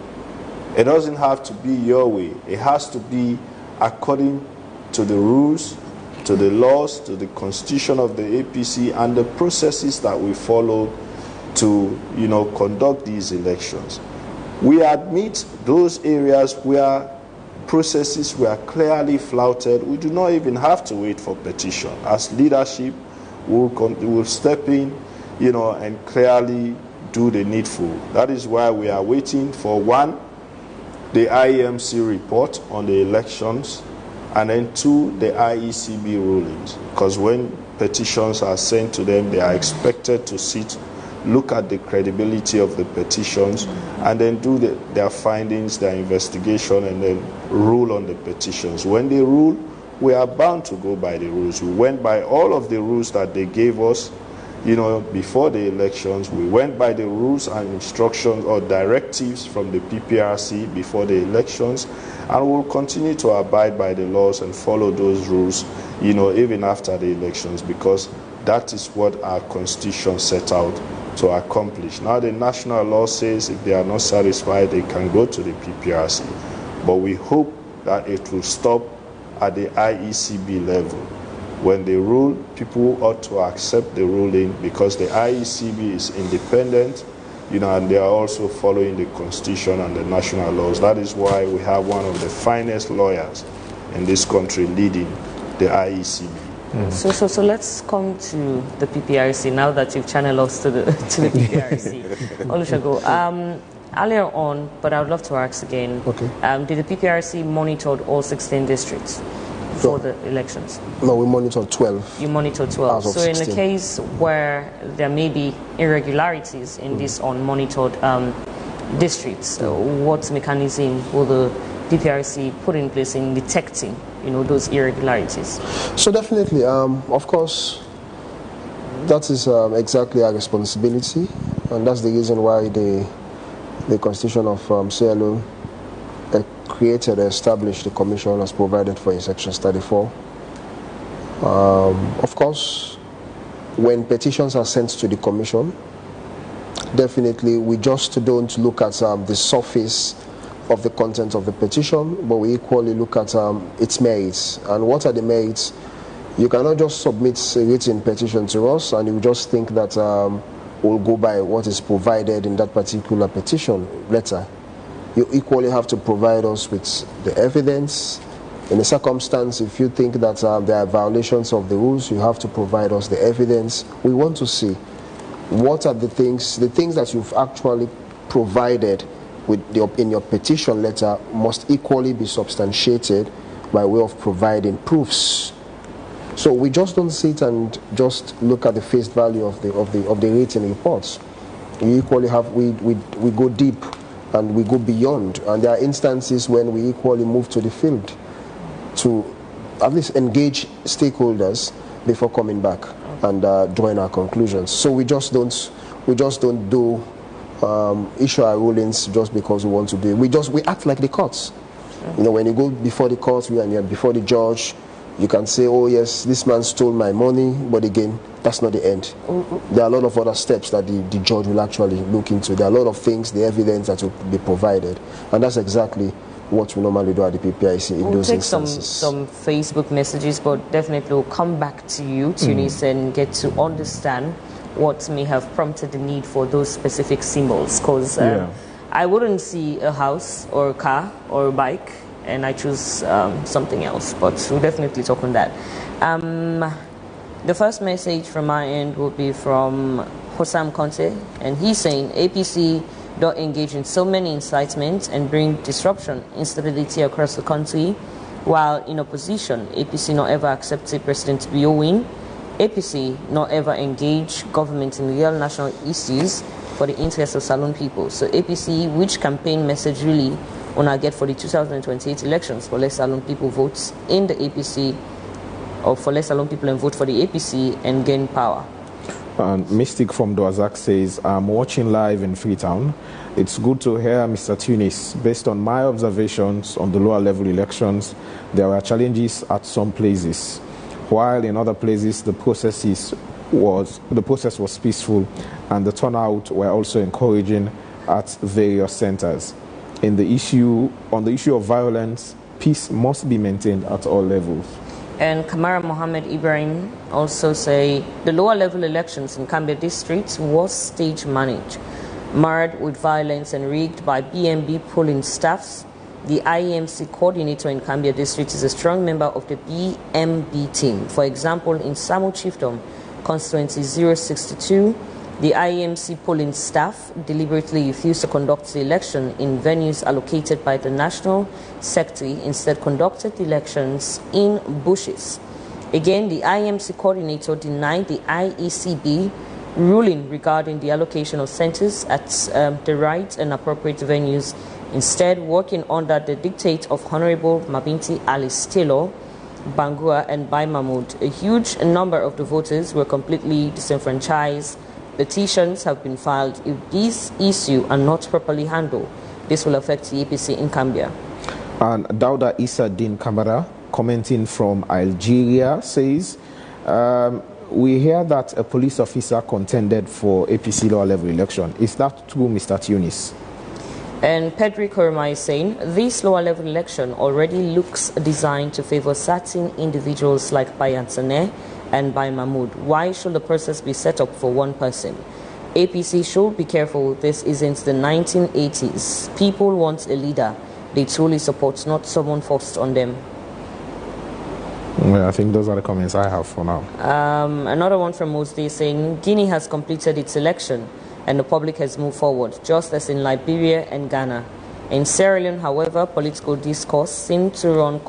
It doesn't have to be your way. It has to be according to the rules, to the laws, to the constitution of the APC and the processes that we follow to, conduct these elections. We admit those areas where processes were clearly flouted. We do not even have to wait for petition. As leadership, we'll step in, and clearly do the needful. That is why we are waiting for, one, the IEMC report on the elections, and then two, the IECB rulings. Because when petitions are sent to them, they are expected to sit, look at the credibility of the petitions, and then do their findings, their investigation, and then rule on the petitions. When they rule, we are bound to go by the rules. We went by all of the rules that they gave us, before the elections. We went by the rules and instructions or directives from the PPRC before the elections, and we'll continue to abide by the laws and follow those rules, even after the elections, because that is what our constitution set out to accomplish. Now the national law says if they are not satisfied, they can go to the PPRC. But we hope that it will stop at the IECB level. When they rule, people ought to accept the ruling because the IECB is independent, and they are also following the constitution and the national laws. That is why we have one of the finest lawyers in this country leading the IECB. So let's come to the PPRC now that you've channeled us to the PPRC. Olushogo, earlier on, but I would love to ask again, did the PPRC monitor all 16 districts for the elections? No, we monitored 12. You monitored 12. So 16. In the case where there may be irregularities in these unmonitored districts, what mechanism will the PPRC put in place in detecting, those irregularities? So definitely, of course, that is exactly our responsibility, and that's the reason why the Constitution of Sierra Leone created and established the commission as provided for in Section 34. Of course, when petitions are sent to the commission, definitely we just don't look at the surface of the content of the petition, but we equally look at its merits. And what are the merits? You cannot just submit a written petition to us and you just think that we'll go by what is provided in that particular petition letter. You equally have to provide us with the evidence. In a circumstance, if you think that there are violations of the rules, you have to provide us the evidence. We want to see what are the things that you've actually provided in your petition letter must equally be substantiated by way of providing proofs. So we just don't sit and just look at the face value of the written reports. We equally we go deep and we go beyond, and there are instances when we equally move to the field to at least engage stakeholders before coming back and drawing our conclusions. So we just don't do issue our rulings just because we want to do it. We act like the courts. When you go before the courts and you're before the judge, you can say, oh yes, this man stole my money, but again, that's not the end. There are a lot of other steps that the judge will actually look into. There are a lot of things, the evidence that will be provided, and that's exactly what we normally do at the PPRC in those instances. We'll take some Facebook messages, but definitely we'll come back to you, Tunis, and get to understand what may have prompted the need for those specific symbols. Because I wouldn't see a house or a car or a bike and I choose something else, but we'll definitely talk on that. The first message from my end will be from Hossam Conte, and he's saying APC don't engage in so many incitements and bring disruption, instability across the country, while in opposition, APC not ever accepted President Bio win. APC not ever engage government in real national issues for the interest of Salone people. So APC, which campaign message really when I get for the 2028 elections for less Salone people votes in the APC, or for less Salone people and vote for the APC and gain power? And Mystic from Doazak says, I'm watching live in Freetown. It's good to hear Mr. Tunis. Based on my observations on the lower level elections, there were challenges at some places, while in other places the process was peaceful and the turnout were also encouraging at various centers. On the issue of violence, peace must be maintained at all levels. And Kamara Mohammed Ibrahim also say the lower level elections in Cambia district was stage managed, marred with violence and rigged by BMB polling staffs. The IEMC coordinator in Cambia district is a strong member of the BMB team. For example, in Samu Chiefdom, constituency 062, the IEMC polling staff deliberately refused to conduct the election in venues allocated by the National Secretary, instead conducted the elections in bushes. Again, the IEMC coordinator denied the IECB ruling regarding the allocation of centers at the right and appropriate venues, instead working under the dictate of Honorable Mabinti Alice Taylor, Bangua and Bai Mahmoud. A huge number of the voters were completely disenfranchised. Petitions have been filed. If these issues are not properly handled, this will affect the APC in Cambia. And Dauda Issa Din Kamara, commenting from Algeria, says, we hear that a police officer contended for APC lower level election. Is that true, Mr. Tunis? And Pedri Koroma is saying, this lower level election already looks designed to favor certain individuals like Bayan Saneh and by Mahmoud. Why should the process be set up for one person? APC should be careful. This isn't the 1980s. People want a leader they truly support, not someone forced on them. Well, I think those are the comments I have for now. Another one from Mosde saying, Guinea has completed its election and the public has moved forward, just as in Liberia and Ghana. In Sierra Leone, however, political discourse seemed to run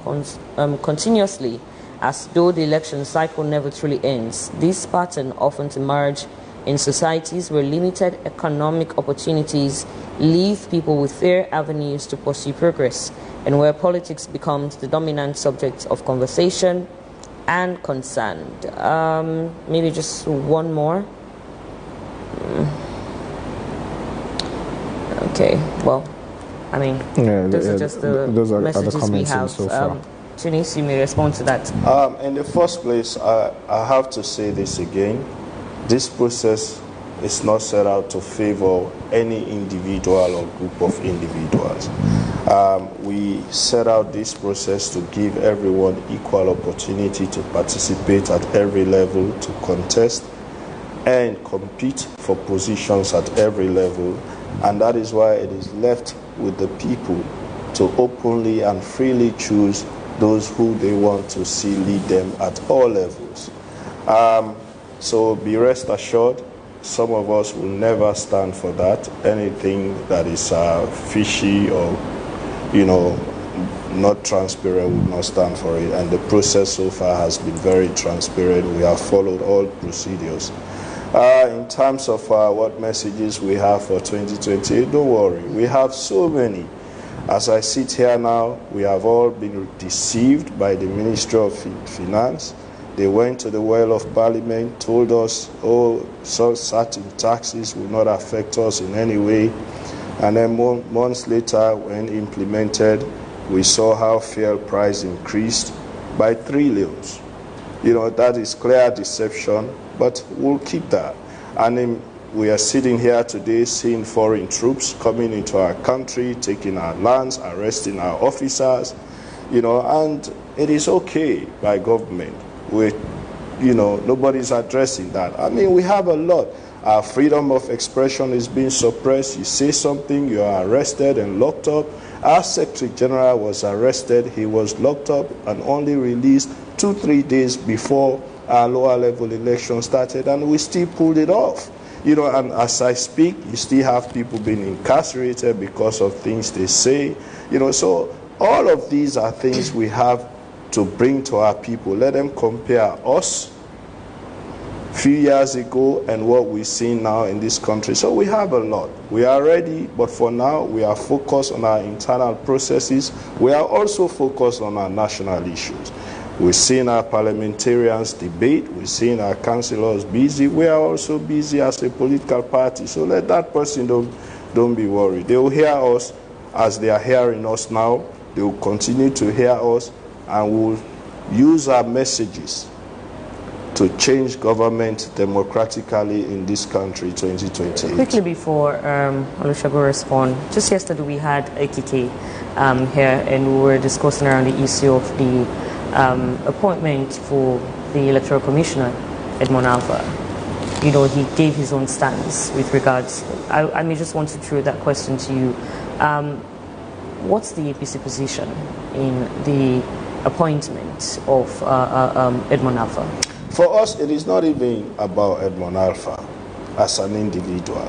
continuously, as though the election cycle never truly ends. This pattern often emerges in societies where limited economic opportunities leave people with fair avenues to pursue progress. and where politics becomes the dominant subject of conversation and concern. Maybe just one more. Okay, well, I mean, those are just the messages we have. So far. Tunis, you may respond to that. In the first place, I have to say this again. This process is not set out to favor any individual or group of individuals. We set out this process to give everyone equal opportunity to participate at every level, to contest and compete for positions at every level. And that is why it is left with the people to openly and freely choose those who they want to see lead them at all levels. So be rest assured, some of us will never stand for that. Anything that is fishy or, not transparent will not stand for it. And the process so far has been very transparent. We have followed all procedures. In terms of what messages we have for 2028, don't worry. We have so many. As I sit here now, we have all been deceived by the Ministry of Finance. They went to the well of Parliament, told us, so certain taxes will not affect us in any way. And then months later, when implemented, we saw how fuel price increased by trillions. That is clear deception, but we'll keep that. And then we are sitting here today seeing foreign troops coming into our country, taking our lands, arresting our officers, and it is okay by government. Nobody's addressing that. I mean, we have a lot. Our freedom of expression is being suppressed. You say something, you are arrested and locked up. Our Secretary General was arrested. He was locked up and only released 2-3 days before our lower level election started, and we still pulled it off. And as I speak, you still have people being incarcerated because of things they say. So all of these are things we have to bring to our people. Let them compare us a few years ago and what we see now in this country. So we have a lot. We are ready, but for now, we are focused on our internal processes. We are also focused on our national issues. We've seen our parliamentarians debate. We've seen our councillors busy. We are also busy as a political party. So let that person don't be worried. They will hear us as they are hearing us now. They will continue to hear us, and we'll use our messages to change government democratically in this country 2028. Quickly before Olushogo respond, just yesterday we had AKK here, and we were discussing around the issue of the appointment for the Electoral Commissioner, Edmond Alpha. He gave his own stance with regards. I may just want to throw that question to you. What's the APC position in the appointment of Edmond Alpha? For us, it is not even about Edmond Alpha as an individual.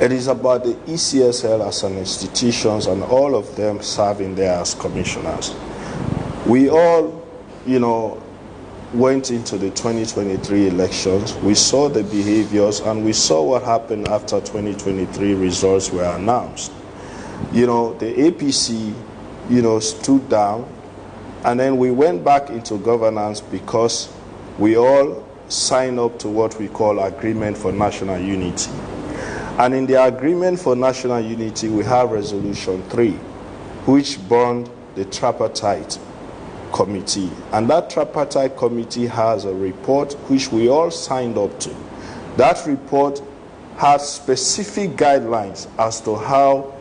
It is about the ECSL as an institution and all of them serving there as commissioners. We all, went into the 2023 elections. We saw the behaviors and we saw what happened after 2023 results were announced. The APC, stood down, and then we went back into governance because we all signed up to what we call Agreement for National Unity. And in the Agreement for National Unity, we have Resolution 3, which burned the tripartite committee. And that tripartite committee has a report which we all signed up to. That report has specific guidelines as to how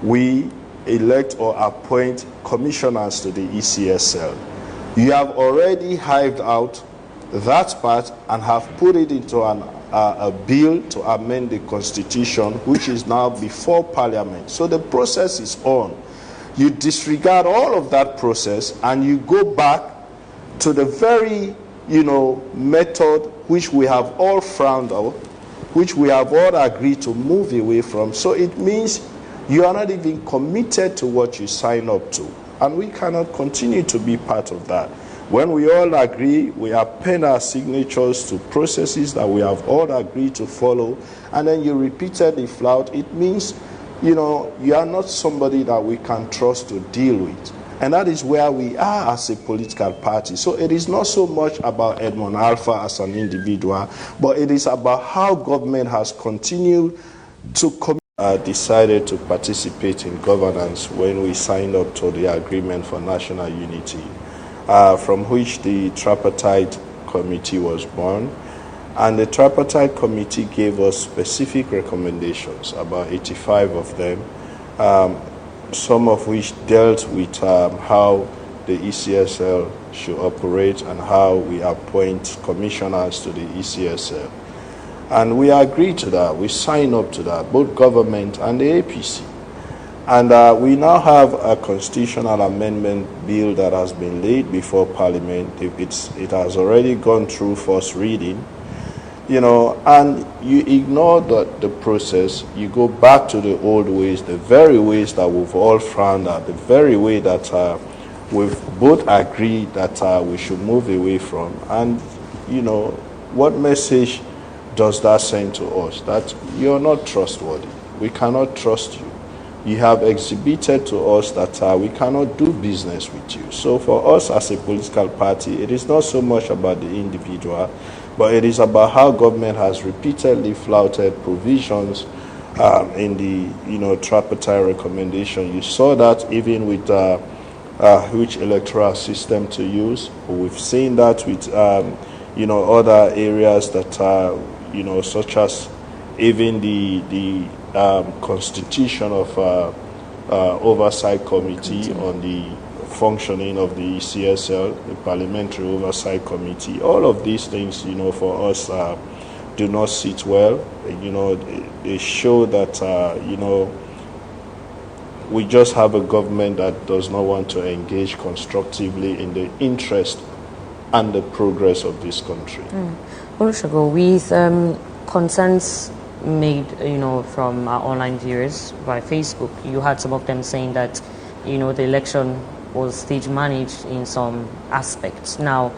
we elect or appoint commissioners to the ECSL. You have already hived out that part and have put it into a bill to amend the constitution, which is now before Parliament. So the process is on. You disregard all of that process and you go back to the very, method which we have all frowned on, which we have all agreed to move away from. So it means you are not even committed to what you sign up to. And we cannot continue to be part of that. When we all agree, we append our signatures to processes that we have all agreed to follow, and then you repeatedly flout, it means you know, you are not somebody that we can trust to deal with. And that is where we are as a political party. So it is not so much about Edmond Alpha as an individual, but it is about how government has continued to decided to participate in governance when we signed up to the Agreement for National Unity, from which the Tripartite Committee was born. And the Tripartite Committee gave us specific recommendations, about 85 of them, some of which dealt with how the ECSL should operate and how we appoint commissioners to the ECSL. And we agreed to that. We signed up to that, both government and the APC. And we now have a constitutional amendment bill that has been laid before Parliament. It has already gone through first reading. You know, and you ignore the process, you go back to the old ways, the very ways that we've all frowned at, the very way that we've both agreed that we should move away from. And, you know, what message does that send to us? That you're not trustworthy. We cannot trust you. You have exhibited to us that we cannot do business with you. So for us as a political party, it is not so much about the individual, but it is about how government has repeatedly flouted provisions in the tripartite recommendation. You saw that even with which electoral system to use. We've seen that with other areas that such as even the constitution of oversight committee on the functioning of the ECSL, the Parliamentary Oversight Committee. All of these things, for us do not sit well. They show that, we just have a government that does not want to engage constructively in the interest and the progress of this country. Olushogo, with concerns made, from our online viewers by Facebook, you had some of them saying that, the election was stage managed in some aspects. Now,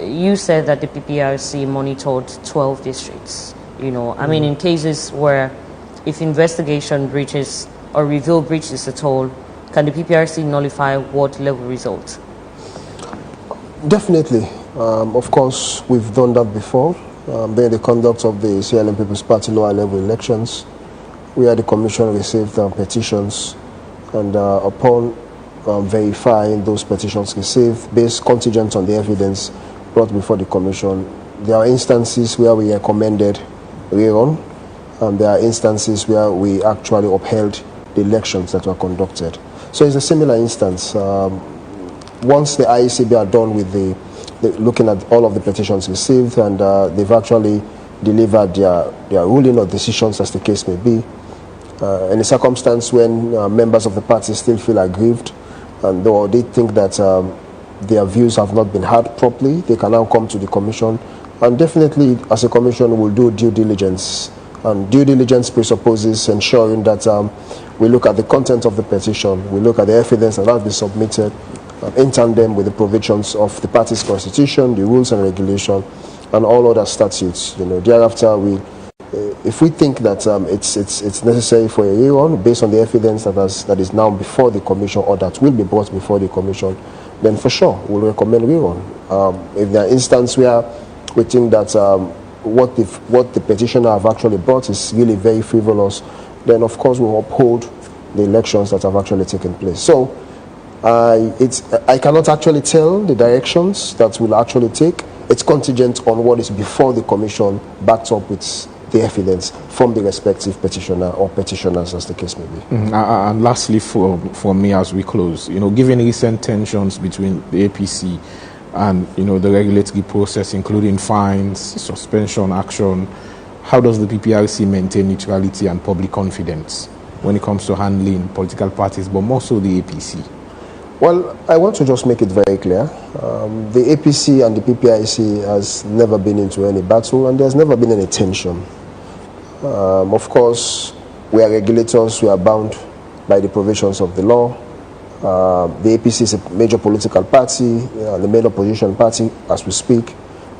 you said that the PPRC monitored 12 districts. In cases where if investigation breaches or reveal breaches at all, can the PPRC nullify what level results? Definitely. Of course, we've done that before. During the conduct of the CLM People's Party lower level elections, where the Commission received petitions, and upon verifying those petitions received, based contingent on the evidence brought before the Commission, there are instances where we recommended rerun, and there are instances where we actually upheld the elections that were conducted. So it's a similar instance. Once the IECB are done with looking at all of the petitions received, and they've actually delivered their ruling or decisions, as the case may be, in a circumstance when members of the party still feel aggrieved, and though they think that their views have not been heard properly, they can now come to the Commission, and definitely as a Commission we'll do due diligence. And due diligence presupposes ensuring that we look at the content of the petition, we look at the evidence that has been submitted in tandem with the provisions of the party's constitution, the rules and regulation, and all other statutes. Thereafter, if we think that it's necessary for a rerun based on the evidence that is now before the Commission or that will be brought before the Commission, then for sure we'll recommend rerun. If there are instances where we think that what the petitioner have actually brought is really very frivolous, then of course we'll uphold the elections that have actually taken place. So I cannot actually tell the directions that we'll actually take. It's contingent on what is before the Commission, backed up with the evidence from the respective petitioner or petitioners, as the case may be. And lastly, for me as we close, given recent tensions between the APC and the regulatory process, including fines, suspension, action, how does the PPRC maintain neutrality and public confidence when it comes to handling political parties, but more so the APC? Well, I want to just make it very clear. The APC and the PPRC has never been into any battle, and there's never been any tension. Of course, we are regulators, we are bound by the provisions of the law. The APC is a major political party, the major opposition party as we speak,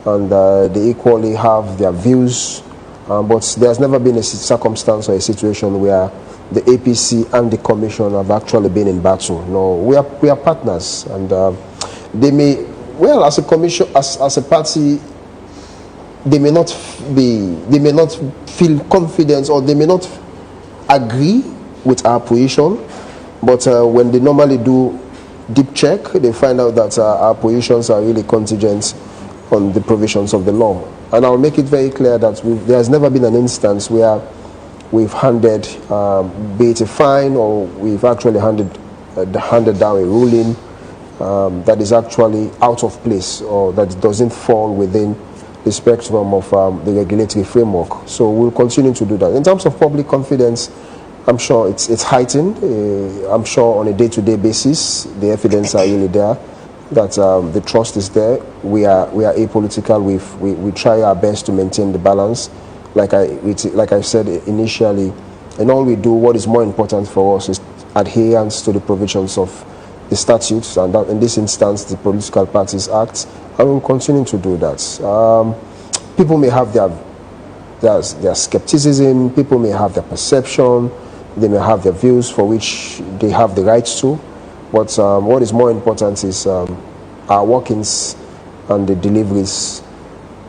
and they equally have their views. But there's never been a circumstance or a situation where the APC and the Commission have actually been in battle. No, we are partners, and they may, well, as a commission, as a party, they may not feel confident, or they may not agree with our position, but when they normally do deep check, they find out that our positions are really contingent on the provisions of the law. And I'll make it very clear that there has never been an instance where we've handed, be it a fine, or we've actually handed down a ruling that is actually out of place, or that doesn't fall within the spectrum of the regulatory framework. So we'll continue to do that. In terms of public confidence, I'm sure it's heightened. I'm sure on a day-to-day basis, the evidence are really there, that the trust is there. We are apolitical. We try our best to maintain the balance. Like I said initially, in all we do, what is more important for us is adherence to the provisions of the statutes, and that, in this instance, the Political Parties Act, and we'll continue to do that. People may have their skepticism, people may have their perception, they may have their views for which they have the rights to, but what is more important is our workings and the deliveries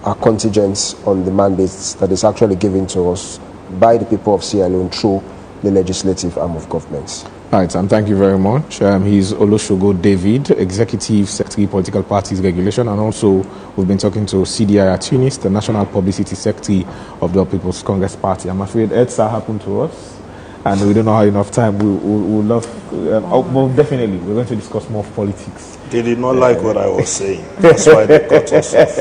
are contingent on the mandates that is actually given to us by the people of Sierra Leone through the legislative arm of government. Right, and thank you very much. He's Olushogo David, Executive Secretary, Political Parties Regulation, and also we've been talking to Sidie Yayah Tunis, the National Publicity Secretary of the People's Congress Party. I'm afraid EDSA happened to us, and we don't know how enough time. We love, well, definitely, we're going to discuss more of politics. They did not like what I was saying. That's why they cut us off.